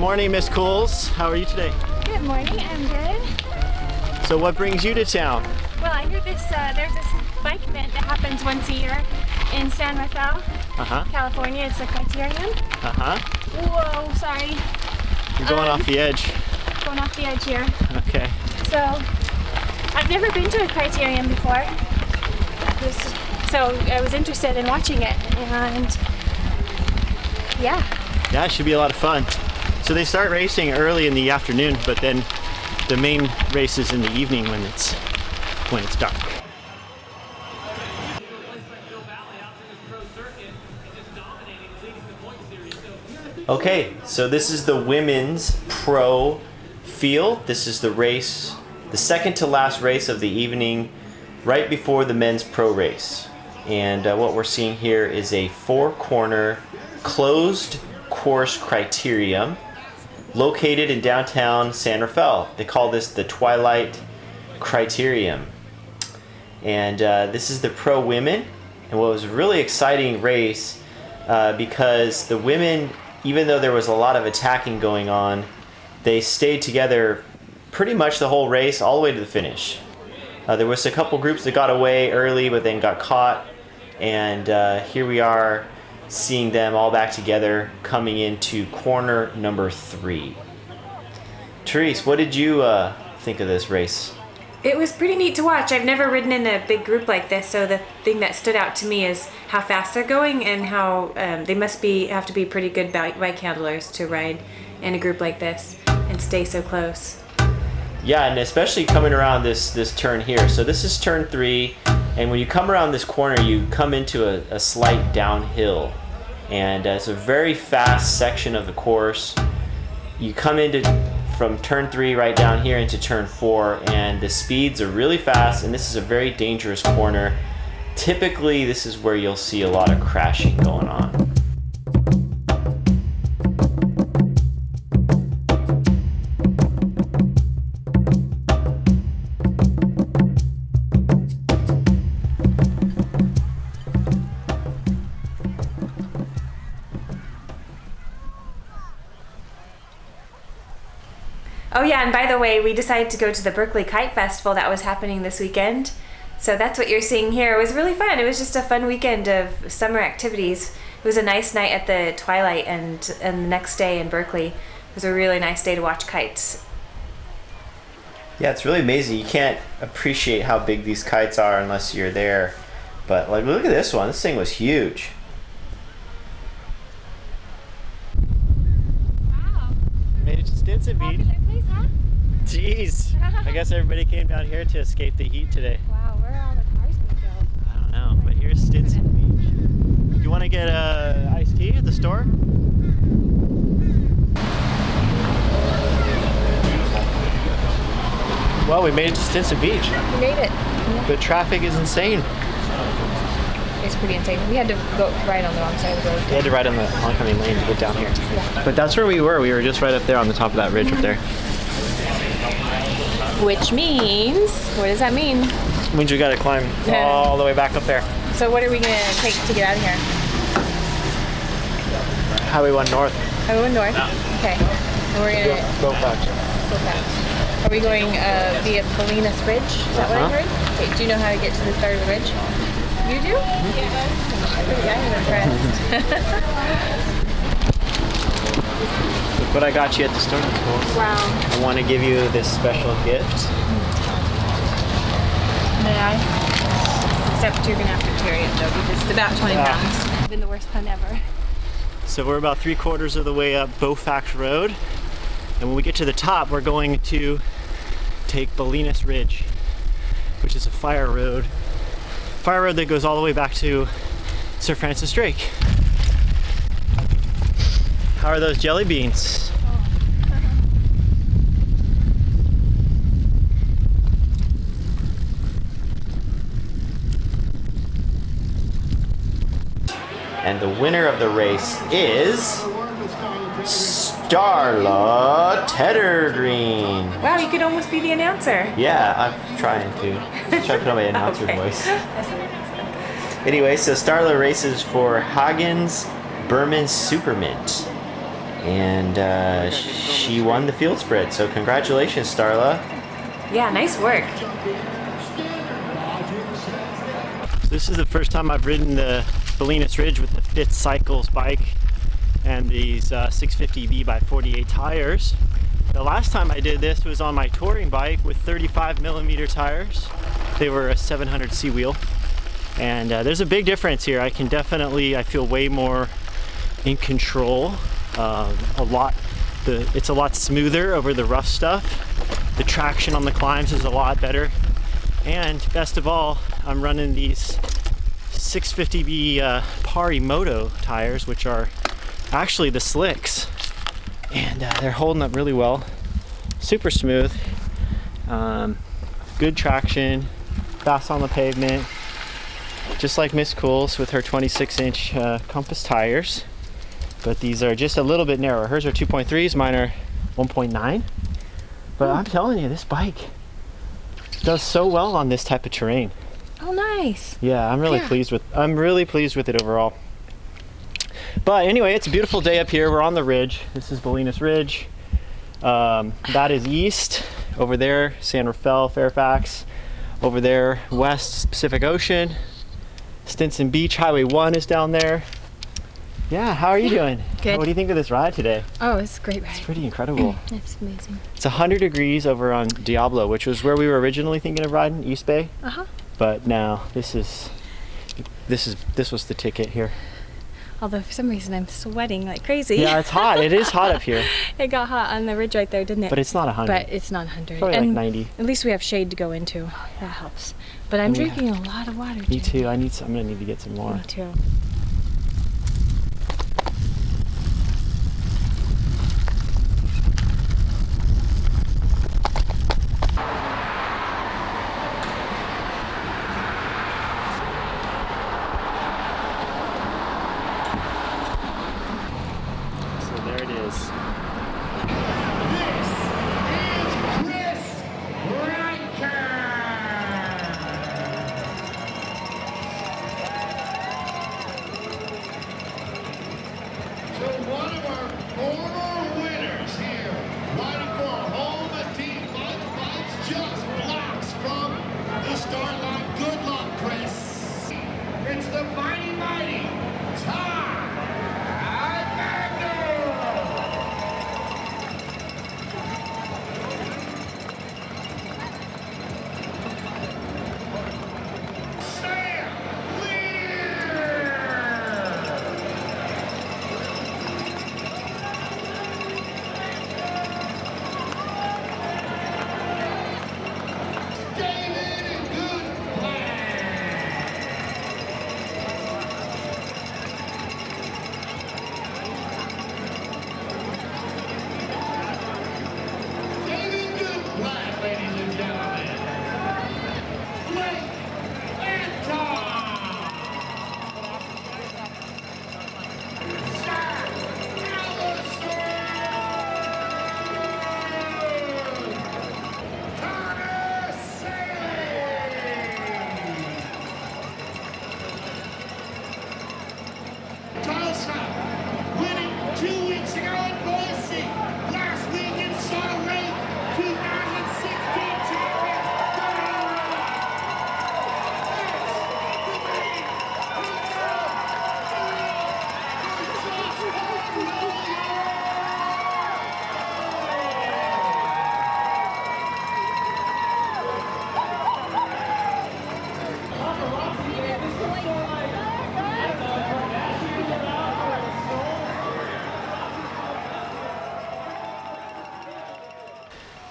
morning, Miss Coles. How are you today? Good morning, I'm good. So what brings you to town? Well, I hear there's this bike event that happens once a year in San Rafael, California. It's the Criterium. Whoa, sorry. You're going off the edge. Going off the edge here. Okay. So, I've never been to a Criterium before. So I was interested in watching it, and yeah. Yeah, it should be a lot of fun. So they start racing early in the afternoon, but then the main race is in the evening when it's dark. Okay, so this is the women's pro field. This is the race, the second to last race of the evening, right before the men's pro race. And what we're seeing here is a 4-corner closed course criterium located in downtown San Rafael. They call this the Twilight Criterium. And this is the pro women. And what was a really exciting race because the women, even though there was a lot of attacking going on, they stayed together pretty much the whole race all the way to the finish. There was a couple groups that got away early but then got caught, and here we are seeing them all back together coming into corner number 3. Therese, what did you think of this race? It was pretty neat to watch. I've never ridden in a big group like this, so the thing that stood out to me is how fast they're going and how they have to be pretty good bike handlers to ride in a group like this and stay so close. Yeah, and especially coming around this turn here. So this is turn 3, and when you come around this corner, you come into a slight downhill, and it's a very fast section of the course. You come into from turn 3 right down here into turn 4, and the speeds are really fast, and this is a very dangerous corner. Typically, this is where you'll see a lot of crashing going on. Oh yeah, and by the way, we decided to go to the Berkeley Kite Festival that was happening this weekend. So that's what you're seeing here. It was really fun. It was just a fun weekend of summer activities. It was a nice night at the Twilight, and the next day in Berkeley. It was a really nice day to watch kites. Yeah, it's really amazing. You can't appreciate how big these kites are unless you're there. But like, look at this one. This thing was huge. Wow. Made it to Stinson Beach. Place, huh? Jeez. I guess everybody came down here to escape the heat today. Wow, where are all the cars going to go? I don't know, but here's Stinson Beach. You want to get a iced tea at the store? Well, we made it to Stinson Beach. We made it. The traffic is insane. It's pretty insane. We had to go right on the wrong side of the road. We had to ride on the oncoming lane to get down here. Yeah. But that's where we were. We were just right up there on the top of that ridge up there. Which means, what does that mean? It means we got to climb all the way back up there. So what are we going to take to get out of here? Highway 1 north. Highway 1 north? Yeah. Okay. And we're going to go fast. Go fast. Are we going via Bolinas Ridge? Is that what I heard? Okay, do you know how to get to the start of the ridge? You do? Yeah. I'm impressed. Look what I got you at the store. Wow. I want to give you this special gift. May I? Except you're going to have to carry it though, because it's about 20 pounds. It's been the worst pun ever. So we're about 3/4 of the way up Beaufax Road. And when we get to the top, we're going to take Bolinas Ridge, which is a fire road that goes all the way back to Sir Francis Drake. How are those jelly beans? And the winner of the race is Starla Teddergreen. Wow, you could almost be the announcer. Yeah, I'm trying to put on my announcer voice. Anyway, so Starla races for Hagen's Berman Supermint. And she won the field spread. So congratulations, Starla. Yeah, nice work. This is the first time I've ridden the Bolinas Ridge with the Fifth Cycles bike and these 650B by 48 tires. The last time I did this was on my touring bike with 35mm tires. They were a 700C wheel. And there's a big difference here. I feel way more in control. It's a lot smoother over the rough stuff. The traction on the climbs is a lot better. And best of all, I'm running these 650B Pari Moto tires, which are actually the slicks. And they're holding up really well. Super smooth. Good traction. Fast on the pavement. Just like Miss Cool's with her 26-inch Compass tires. But these are just a little bit narrower. Hers are 2.3s, mine are 1.9. But I'm telling you, this bike does so well on this type of terrain. Oh, nice. Yeah, I'm really pleased with it overall. But anyway, it's a beautiful day up here. We're on the ridge. This is Bolinas Ridge. That is east. Over there, San Rafael, Fairfax. Over there, west, Pacific Ocean. Stinson Beach, Highway 1 is down there. Yeah, how are you doing? Good. What do you think of this ride today? Oh, it's a great ride. It's pretty incredible. It's amazing. It's 100 degrees over on Diablo, which was where we were originally thinking of riding, East Bay. But now this was the ticket here. Although for some reason I'm sweating like crazy. Yeah, it's hot. It is hot up here. It got hot on the ridge right there, didn't it? But it's not 100. But it's not 100. Probably and like 90. At least we have shade to go into. That helps. But I'm drinking a lot of water. Me too. I'm gonna need to get some more. Me too. So there it is.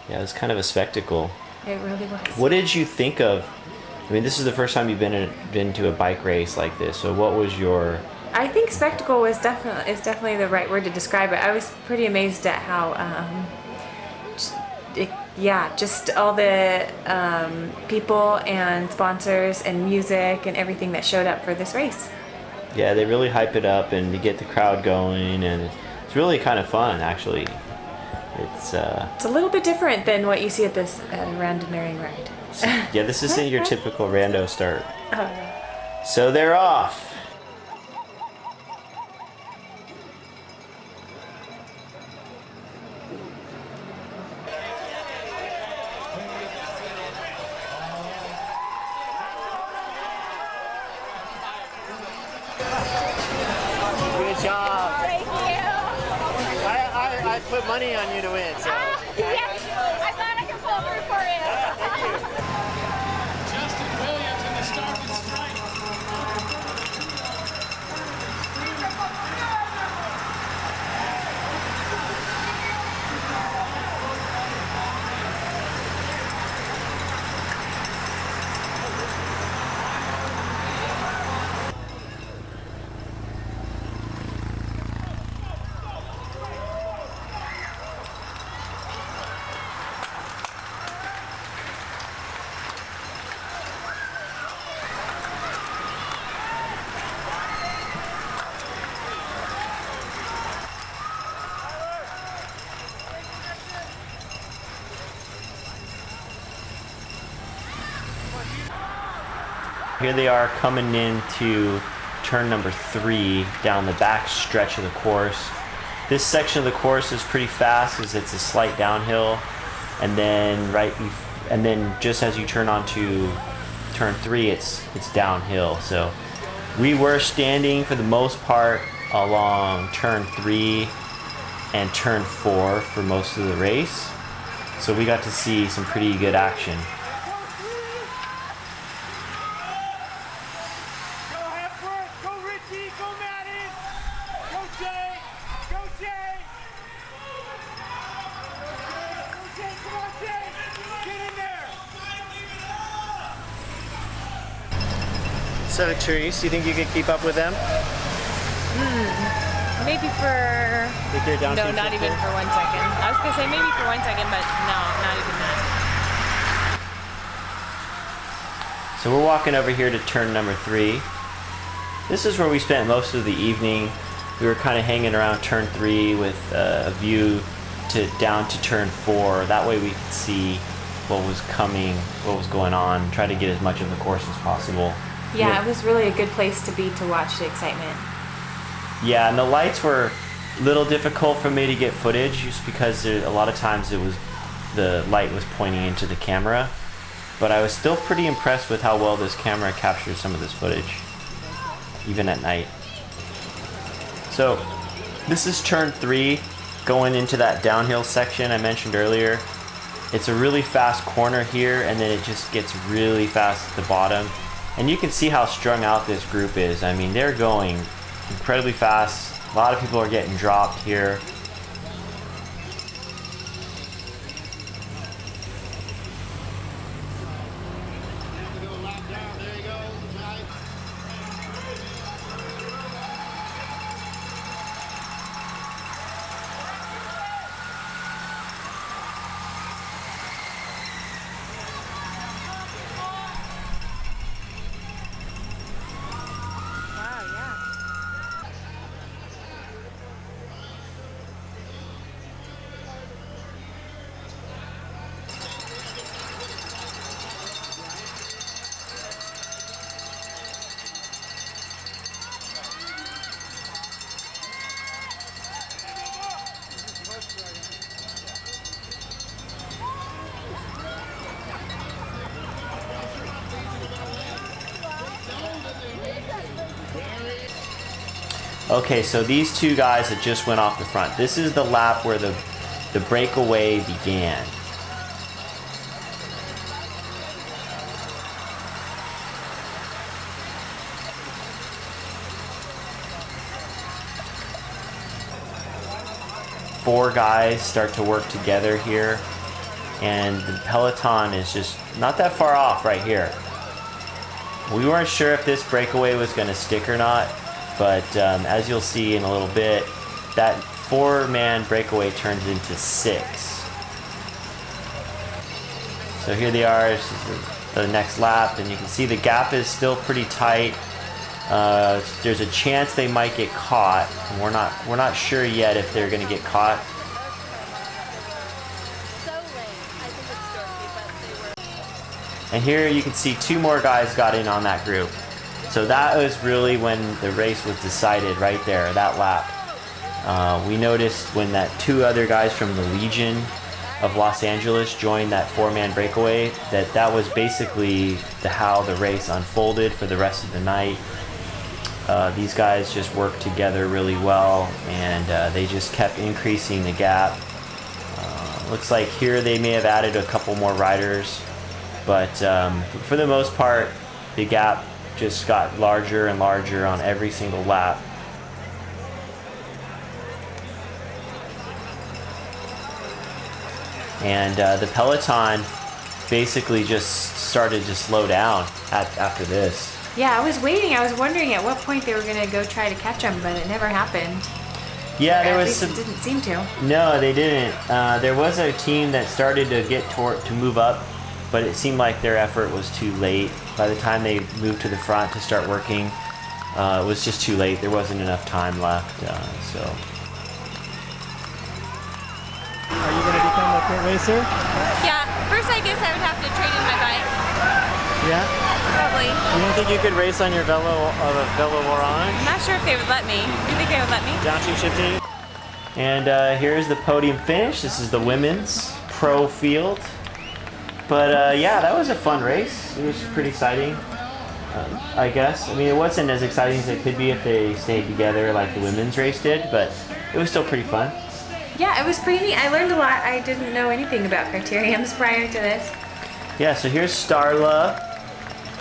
Yeah, it was kind of a spectacle. It really was. What did you think of? I mean, this is the first time you've been to a bike race like this. So what was your? I think spectacle is definitely the right word to describe it. I was pretty amazed at how, just all the people and sponsors and music and everything that showed up for this race. Yeah, they really hype it up and you get the crowd going, and it's really kind of fun, actually. It's a little bit different than what you see at this randonneuring ride. Yeah, this isn't your typical rando start. So they're off. put money on you to win. So. Yes, I thought I could pull through for you. Justin Williams in the start and strike. Here they are coming into turn number 3 down the back stretch of the course. This section of the course is pretty fast as it's a slight downhill, and then just as you turn onto turn 3, it's downhill. So we were standing for the most part along turn 3 and turn 4 for most of the race. So we got to see some pretty good action. Civic Trees, do you think you could keep up with them? Maybe for... Think they're down No, to not even for 1 second. I was going to say maybe for 1 second, but no, not even that. So we're walking over here to turn number 3. This is where we spent most of the evening. We were kind of hanging around turn 3 with a view down to turn 4. That way we could see what was coming, what was going on, try to get as much of the course as possible. Yeah, it was really a good place to be to watch the excitement. Yeah, and the lights were a little difficult for me to get footage just because a lot of times the light was pointing into the camera. But I was still pretty impressed with how well this camera captured some of this footage, even at night. So this is turn 3 going into that downhill section I mentioned earlier. It's a really fast corner here, and then it just gets really fast at the bottom. And you can see how strung out this group is. I mean, they're going incredibly fast. A lot of people are getting dropped here. Okay, so these two guys that just went off the front. This is the lap where the breakaway began. Four guys start to work together here, and the peloton is just not that far off right here. We weren't sure if this breakaway was going to stick or not, but as you'll see in a little bit, that 4-man breakaway turns into 6. So here they are, this is the next lap, and you can see the gap is still pretty tight. There's a chance they might get caught, and we're not sure yet if they're going to get caught. And here you can see 2 more guys got in on that group. So that was really when the race was decided right there, that lap. We noticed when that 2 other guys from the Legion of Los Angeles joined that 4-man breakaway, that was basically how the race unfolded for the rest of the night. These guys just worked together really well, and they just kept increasing the gap. Looks like here they may have added a couple more riders, but for the most part, the gap just got larger and larger on every single lap. And the peloton basically just started to slow down after this. Yeah, I was waiting. I was wondering at what point they were going to go try to catch them, but it never happened. Yeah, there At was least some. it didn't seem to. No, they didn't. There was a team that started to get to move up, but it seemed like their effort was too late. By the time they moved to the front to start working, it was just too late. There wasn't enough time left. So. Are you going to become a crit racer? Yeah, first I guess I would have to trade in my bike. Yeah? Probably. You don't think you could race on your Velo Orange? I'm not sure if they would let me. Do you think they would let me? Downshifting? And here's the podium finish. This is the women's pro field. But yeah, that was a fun race. It was pretty exciting, I guess. I mean, it wasn't as exciting as it could be if they stayed together like the women's race did, but it was still pretty fun. Yeah, it was pretty neat. I learned a lot. I didn't know anything about criteriums prior to this. Yeah, so here's Starla.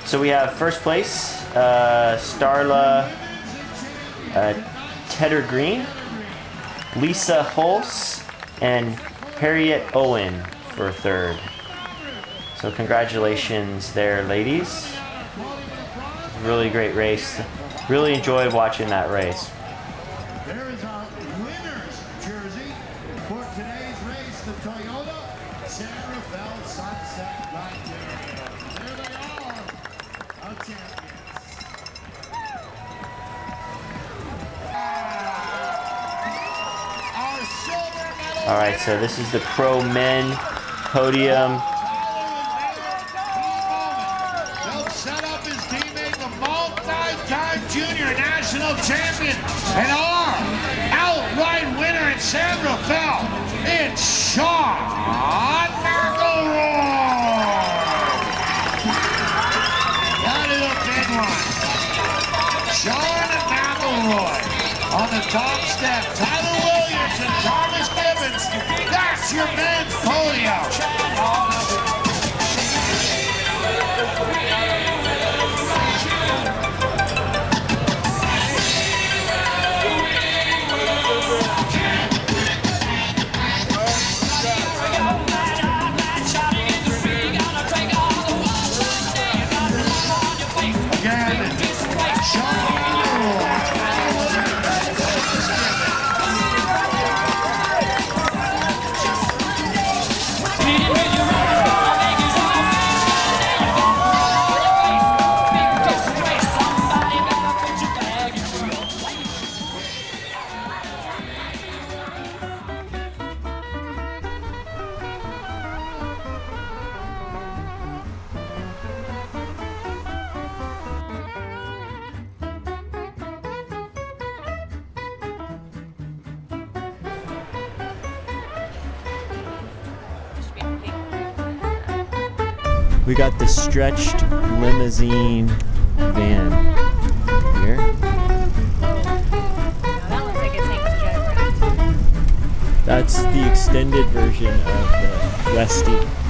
So we have first place, Starla Tedder Green, Lisa Hulse, and Harriet Owen for third. So congratulations there, ladies. Really great race. Really enjoyed watching that race. There is our winner's jersey for today's race, the Toyota San Rafael Sunset Criterium. There they are, our champions. Our silver medal. All right, so this is the pro men podium. Helped set up his teammate, the multi-time junior national champion, and our outright winner in San Rafael, it's Sean McElroy. That is a big one. Sean McElroy on the top step. Tyler Williams and Thomas Gibbons. That's your men's podium. We got the stretched limousine van here. That looks like it's taking a drive. That's the extended version of the Westie.